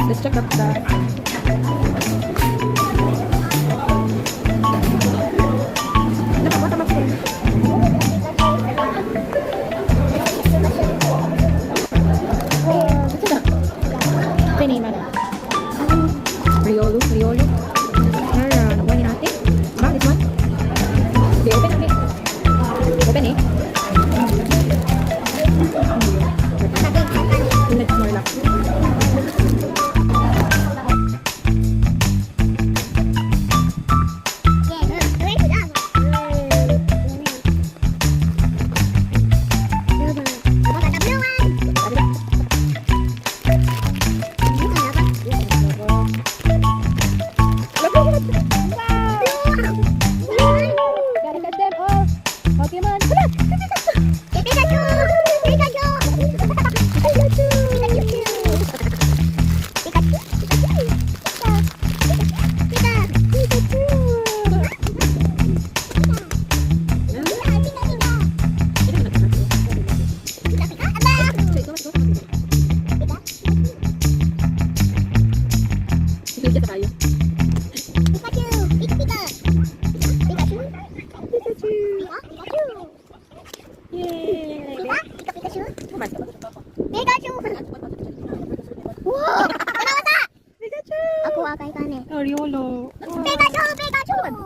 Let's check out the Riolo. Nakuha natin. Ba, this one? Okay, open natin. Open eh. Let's more lang. Pikachu! Wow! Pikachu! Aku akan ikan ni. Riolo. Pikachu!